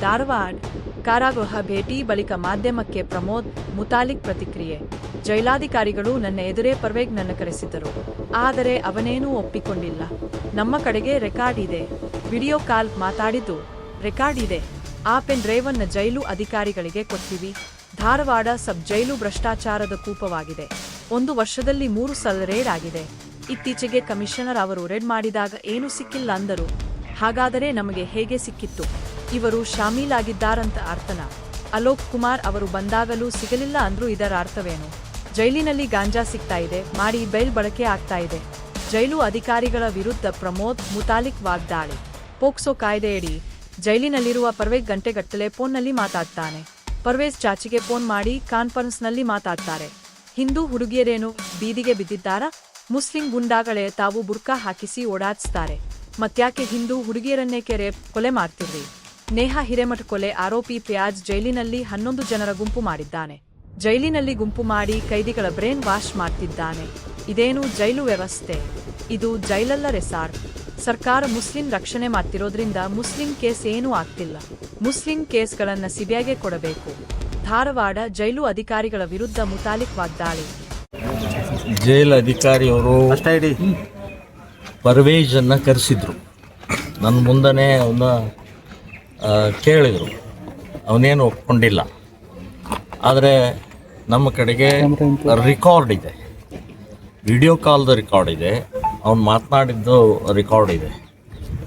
ಧಾರವಾಡ ಕಾರಾಗೃಹ ಭೇಟಿ ಬಳಿಕ ಮಾಧ್ಯಮಕ್ಕೆ ಪ್ರಮೋದ್ ಮುತಾಲಿಕ್ ಪ್ರತಿಕ್ರಿಯೆ. ಜೈಲಾಧಿಕಾರಿಗಳು ನನ್ನ ಎದುರೇ ಪರ್ವೇಜ್ ನನ್ನ ಕರೆಸಿದ್ದರು. ಆದರೆ ಅವನೇನೂ ಒಪ್ಪಿಕೊಂಡಿಲ್ಲ. ನಮ್ಮ ಕಡೆಗೆ ರೆಕಾರ್ಡ್ ಇದೆ. ವಿಡಿಯೋ ಕಾಲ್ ಮಾತಾಡಿದ್ದು ರೆಕಾರ್ಡ್ ಇದೆ. ಆ ಪೆನ್ ಡ್ರೈವನ್ನ ಜೈಲು ಅಧಿಕಾರಿಗಳಿಗೆ ಕೊಡ್ತೀವಿ. ಧಾರವಾಡ ಸಬ್ ಜೈಲು ಭ್ರಷ್ಟಾಚಾರದ ಕೂಪವಾಗಿದೆ. 1 ವರ್ಷದಲ್ಲಿ 3 ಸಲ ರೇಡ್ ಆಗಿದೆ. ಇತ್ತೀಚೆಗೆ ಕಮಿಷನರ್ ಅವರು ರೇಡ್ ಮಾಡಿದಾಗ ಏನೂ ಸಿಕ್ಕಿಲ್ಲ ಅಂದರು. ಹಾಗಾದರೆ ನಮಗೆ ಹೇಗೆ ಸಿಕ್ಕಿತ್ತು? ಇವರು ಶಾಮೀಲಾಗಿದ್ದಾರಂತ ಅರ್ಥನಾ? ಅಲೋಕ್ ಕುಮಾರ್ ಅವರು ಬಂದಾಗಲೂ ಸಿಗಲಿಲ್ಲ ಅಂದ್ರೂ ಇದರ ಅರ್ಥವೇನು? ಜೈಲಿನಲ್ಲಿ ಗಾಂಜಾ ಸಿಗ್ತಾ ಇದೆ, ಮಾಡಿ ಬೈಲ್ ಬಳಕೆ ಆಗ್ತಾ ಇದೆ. ಜೈಲು ಅಧಿಕಾರಿಗಳ ವಿರುದ್ಧ ಪ್ರಮೋದ್ ಮುತಾಲಿಕ್ ವಾಗ್ದಾಳಿ. ಪೋಕ್ಸೋ ಕಾಯ್ದೆಯಡಿ ಜೈಲಿನಲ್ಲಿರುವ ಪರ್ವೇಜ್ ಗಂಟೆಗಟ್ಟಲೆ ಫೋನ್ನಲ್ಲಿ ಮಾತಾಡ್ತಾನೆ. ಪರ್ವೇಜ್ ಚಾಚಿಗೆ ಫೋನ್ ಮಾಡಿ ಕಾನ್ಫರೆನ್ಸ್ನಲ್ಲಿ ಮಾತಾಡ್ತಾರೆ. ಹಿಂದೂ ಹುಡುಗಿಯರೇನು ಬೀದಿಗೆ ಬಿದ್ದಿದ್ದಾರಾ? ಮುಸ್ಲಿಂ ಗುಂಡಾಗಳೇ ತಾವು ಬುರ್ಕಾ ಹಾಕಿಸಿ ಓಡಾಡಿಸ್ತಾರೆ. ಮತ್ಯಾಕೆ ಹಿಂದೂ ಹುಡುಗಿಯರನ್ನೇಕೆ ರೇಪ್ ಕೊಲೆ ಮಾಡ್ತಿರ್ರಿ? ನೇಹಾ ಹಿರೇಮಠ ಕೊಲೆ ಆರೋಪಿ ಫಯಾಜ್ ಜೈಲಿನಲ್ಲಿ 11 ಜನರ ಗುಂಪು ಮಾಡಿದ್ದಾನೆ. ಜೈಲಿನಲ್ಲಿ ಗುಂಪು ಮಾಡಿ ಕೈದಿಗಳ ಬ್ರೇನ್ ವಾಶ್ ಮಾಡ್ತಿದ್ದಾನೆ. ಇದೇನು ಜೈಲು ವ್ಯವಸ್ಥೆ? ಇದು ಜೈಲಲ್ಲ, ರೆಸಾರ್ಟ್. ಸರ್ಕಾರ ಮುಸ್ಲಿಂ ರಕ್ಷಣೆ ಮಾಡ್ತಿರೋದ್ರಿಂದ ಮುಸ್ಲಿಂ ಕೇಸ್ ಏನೂ ಆಗ್ತಿಲ್ಲ. ಮುಸ್ಲಿಂ ಕೇಸ್ಗಳನ್ನ ಸಿಬಿಐಗೆ ಕೊಡಬೇಕು. ಧಾರವಾಡ ಜೈಲು ಅಧಿಕಾರಿಗಳ ವಿರುದ್ಧ ಮುತಾಲಿಕ್ ವಾಗ್ದಾಳಿ. ಜೈಲು ಅಧಿಕಾರಿಯವರು ಪರ್ವೇಜನ್ನು ಕರೆಸಿದ್ರು. ನನ್ನ ಮುಂದನೇ ಅವನ್ನ ಕೇಳಿದರು. ಅವನೇನು ಒಪ್ಕೊಂಡಿಲ್ಲ. ಆದರೆ ನಮ್ಮ ಕಡೆಗೆ ರೆಕಾರ್ಡ್ ಇದೆ, ವಿಡಿಯೋ ಕಾಲ್ದ ರೆಕಾರ್ಡ್ ಇದೆ, ಅವನು ಮಾತನಾಡಿದ್ದು ರೆಕಾರ್ಡ್ ಇದೆ.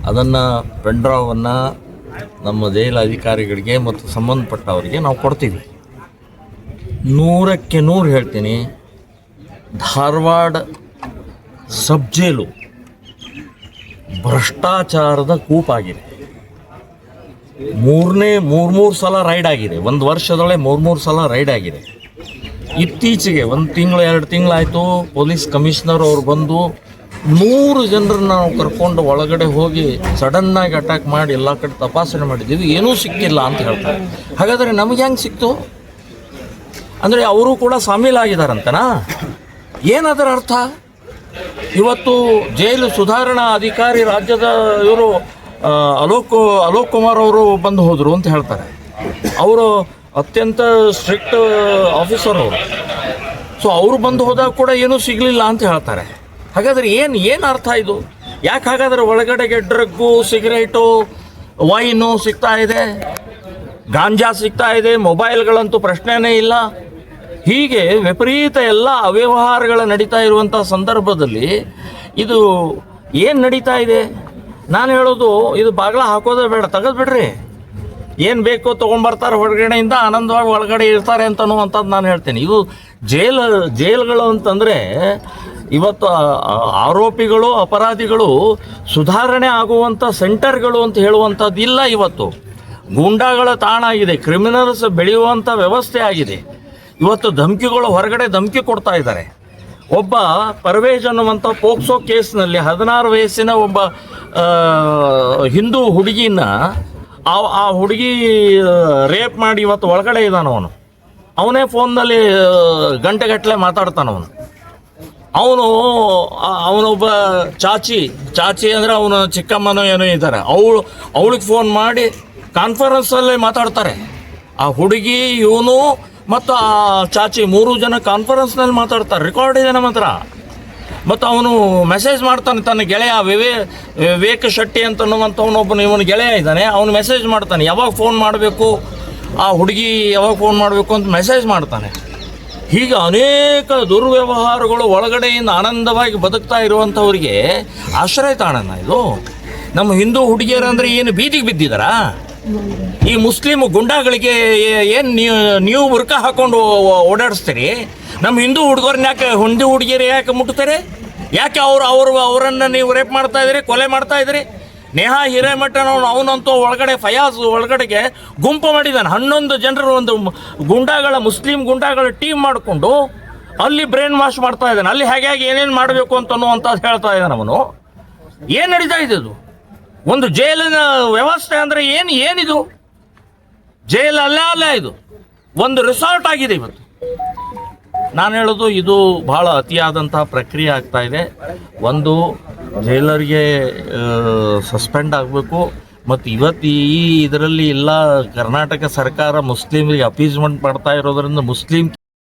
ಅದನ್ನು ಪೆನ್ಡ್ರೈವನ್ನು ನಮ್ಮ ಜೈಲು ಅಧಿಕಾರಿಗಳಿಗೆ ಮತ್ತು ಸಂಬಂಧಪಟ್ಟವರಿಗೆ ನಾವು ಕೊಡ್ತೀವಿ. 100ಕ್ಕೆ 100 ಹೇಳ್ತೀನಿ, ಧಾರವಾಡ ಸಬ್ ಜೈಲು ಭ್ರಷ್ಟಾಚಾರದ ಕೂಪಾಗಿದೆ. ಮೂರು ಸಲ ರೈಡ್ ಆಗಿದೆ. 1 ವರ್ಷದೊಳಗೆ 3 ಸಲ ರೈಡ್ ಆಗಿದೆ. ಇತ್ತೀಚೆಗೆ 1 ತಿಂಗಳು 2 ತಿಂಗಳಾಯಿತು, ಪೊಲೀಸ್ ಕಮಿಷನರ್ ಅವರು ಬಂದು 100 ಜನರನ್ನ ನಾವು ಕರ್ಕೊಂಡು ಒಳಗಡೆ ಹೋಗಿ ಸಡನ್ನಾಗಿ ಅಟ್ಯಾಕ್ ಮಾಡಿ ಎಲ್ಲ ಕಡೆ ತಪಾಸಣೆ ಮಾಡಿದ್ದೀವಿ, ಏನೂ ಸಿಕ್ಕಿಲ್ಲ ಅಂತ ಹೇಳ್ತಾರೆ. ಹಾಗಾದರೆ ನಮಗೆ ಹೆಂಗೆ ಸಿಕ್ತು? ಅಂದರೆ ಅವರು ಕೂಡ ಶಾಮೀಲಾಗಿದ್ದಾರಂತನಾ? ಏನದರ ಅರ್ಥ? ಇವತ್ತು ಜೈಲು ಸುಧಾರಣಾ ಅಧಿಕಾರಿ ರಾಜ್ಯದ ಇವರು ಅಲೋಕ್ ಕುಮಾರ್ ಅವರು ಬಂದು ಹೋದರು ಅಂತ ಹೇಳ್ತಾರೆ. ಅವರು ಅತ್ಯಂತ ಸ್ಟ್ರಿಕ್ಟ್ ಆಫೀಸರ್ ಅವರು. ಸೊ ಅವರು ಬಂದು ಹೋದಾಗ ಕೂಡ ಏನೂ ಸಿಗಲಿಲ್ಲ ಅಂತ ಹೇಳ್ತಾರೆ. ಹಾಗಾದರೆ ಏನು ಅರ್ಥ ಇದು? ಯಾಕೆ ಹಾಗಾದರೆ ಒಳಗಡೆಗೆ ಡ್ರಗ್ಗು, ಸಿಗರೇಟು, ವೈನು ಸಿಗ್ತಾ ಇದೆ, ಗಾಂಜಾ ಸಿಗ್ತಾ ಇದೆ, ಮೊಬೈಲ್ಗಳಂತೂ ಪ್ರಶ್ನೆನೇ ಇಲ್ಲ. ಹೀಗೆ ವಿಪರೀತ ಎಲ್ಲ ಅವ್ಯವಹಾರಗಳ ನಡೀತಾ ಇರುವಂಥ ಸಂದರ್ಭದಲ್ಲಿ ಇದು ಏನು ನಡೀತಾ ಇದೆ? ನಾನು ಹೇಳೋದು, ಇದು ಬಾಗಿಲ ಹಾಕೋದೇ ಬೇಡ, ತೆಗೆದುಬಿಡ್ರಿ. ಏನು ಬೇಕೋ ತೊಗೊಂಡ್ಬರ್ತಾರೆ ಹೊರಗಡೆಯಿಂದ, ಆನಂದವಾಗಿ ಒಳಗಡೆ ಇರ್ತಾರೆ ಅಂತನ್ನುವಂಥದ್ದು ನಾನು ಹೇಳ್ತೀನಿ. ಇದು ಜೈಲುಗಳು ಅಂತಂದರೆ ಇವತ್ತು ಆರೋಪಿಗಳು, ಅಪರಾಧಿಗಳು ಸುಧಾರಣೆ ಆಗುವಂಥ ಸೆಂಟರ್ಗಳು ಅಂತ ಹೇಳುವಂಥದ್ದು ಇಲ್ಲ. ಇವತ್ತು ಗೂಂಡಾಗಳ ತಾಣ ಆಗಿದೆ, ಕ್ರಿಮಿನಲ್ಸ್ ಬೆಳೆಯುವಂಥ ವ್ಯವಸ್ಥೆ ಆಗಿದೆ. ಇವತ್ತು ಧಮಕಿಗಳು ಹೊರಗಡೆ ಧಮಕಿ ಕೊಡ್ತಾ ಇದ್ದಾರೆ. ಒಬ್ಬ ಪರ್ವೇಜ್ ಅನ್ನುವಂಥ ಪೋಕ್ಸೋ ಕೇಸ್ನಲ್ಲಿ 16 ವಯಸ್ಸಿನ ಒಬ್ಬ ಹಿಂದೂ ಹುಡುಗಿನ ಆ ಹುಡುಗಿ ರೇಪ್ ಮಾಡಿ ಇವತ್ತು ಒಳಗಡೆ ಇದ್ದಾನವನು. ಅವನೇ ಫೋನ್ನಲ್ಲಿ ಗಂಟೆಗಟ್ಟಲೆ ಮಾತಾಡ್ತಾನವನು. ಅವನೊಬ್ಬ ಚಾಚಿ ಅಂದರೆ ಅವನ ಚಿಕ್ಕಮ್ಮನೋ ಏನೋ ಇದ್ದಾರೆ, ಅವಳಿಗೆ ಫೋನ್ ಮಾಡಿ ಕಾನ್ಫರೆನ್ಸಲ್ಲೇ ಮಾತಾಡ್ತಾರೆ. ಆ ಹುಡುಗಿ, ಇವನು ಮತ್ತು ಆ ಚಾಚಿ 3 ಜನ ಕಾನ್ಫರೆನ್ಸ್ನಲ್ಲಿ ಮಾತಾಡ್ತಾರೆ. ರೆಕಾರ್ಡ್ ಇದೆ ನಮ್ಮ ಹತ್ರ. ಮತ್ತು ಅವನು ಮೆಸೇಜ್ ಮಾಡ್ತಾನೆ ತನ್ನ ಗೆಳೆಯ ವಿವೇಕ್ ಶೆಟ್ಟಿ ಅಂತನ್ನುವಂಥವನೊಬ್ಬನು, ಇವನು ಗೆಳೆಯ ಇದ್ದಾನೆ. ಅವನು ಮೆಸೇಜ್ ಮಾಡ್ತಾನೆ, ಯಾವಾಗ ಫೋನ್ ಮಾಡಬೇಕು, ಆ ಹುಡುಗಿ ಯಾವಾಗ ಫೋನ್ ಮಾಡಬೇಕು ಅಂತ ಮೆಸೇಜ್ ಮಾಡ್ತಾನೆ. ಹೀಗೆ ಅನೇಕ ದುರ್ವ್ಯವಹಾರಗಳು ಒಳಗಡೆಯಿಂದ ಆನಂದವಾಗಿ ಬದುಕ್ತಾ ಇರುವಂಥವ್ರಿಗೆ ಆಶ್ರಯ ತಾಣನ ಇದು. ನಮ್ಮ ಹಿಂದೂ ಹುಡುಗಿಯರಂದರೆ ಏನು ಬೀದಿಗೆ ಬಿದ್ದಿದ್ದಾರಾ? ಈ ಮುಸ್ಲಿಂ ಗುಂಡಾಗಳಿಗೆ ಏನು ನೀವು ಬುರ್ಕಾ ಹಾಕೊಂಡು ಓಡಾಡಿಸ್ತೀರಿ? ನಮ್ಮ ಹಿಂದೂ ಹುಡುಗಿಯರು ಯಾಕೆ ಮುಟ್ತಾರೆ? ಯಾಕೆ ಅವರನ್ನು ನೀವು ರೇಪ್ ಮಾಡ್ತಾ ಇದ್ದೀರಿ, ಕೊಲೆ ಮಾಡ್ತಾ ಇದ್ದೀರಿ? ನೇಹಾ ಹಿರೇಮಠನವನು ಅವನಂತೂ ಒಳಗಡೆ ಫಯಾಜ್ ಒಳಗಡೆಗೆ ಗುಂಪು ಮಾಡಿದ್ದಾನೆ. 11 ಜನರು ಒಂದು ಮುಸ್ಲಿಂ ಗುಂಡಾಗಳ ಟೀಮ್ ಮಾಡಿಕೊಂಡು ಅಲ್ಲಿ ಬ್ರೈನ್ ವಾಶ್ ಮಾಡ್ತಾ ಇದ್ದಾನೆ. ಅಲ್ಲಿ ಹೇಗೆ ಏನೇನು ಮಾಡಬೇಕು ಅಂತನ್ನುವಂಥದ್ದು ಹೇಳ್ತಾ ಇದ್ದಾನೆ ಅವನು. ಏನು ನಡೀತಾ ಇದೆ ಇದು? ಒಂದು ಜೈಲಿನ ವ್ಯವಸ್ಥೆ ಅಂದರೆ ಏನಿದು? ಜೈಲ್ ಅಲ್ಲ, ಇದು ಒಂದು ರಿಸಾರ್ಟ್ ಆಗಿದೆ ಇವತ್ತು. ನಾನು ಹೇಳೋದು, ಇದು ಭಾಳ ಅತಿಯಾದಂಥ ಪ್ರಕ್ರಿಯೆ ಆಗ್ತಾ ಇದೆ. ಒಂದು, ಜೈಲರಿಗೆ ಸಸ್ಪೆಂಡ್ ಆಗಬೇಕು, ಮತ್ತು ಇವತ್ತು ಈ ಇದರಲ್ಲಿ ಎಲ್ಲ ಕರ್ನಾಟಕ ಸರ್ಕಾರ ಮುಸ್ಲಿಮರಿಗೆ ಅಪೀಸ್ಮೆಂಟ್ ಮಾಡ್ತಾ ಇರೋದ್ರಿಂದ ಮುಸ್ಲಿಂ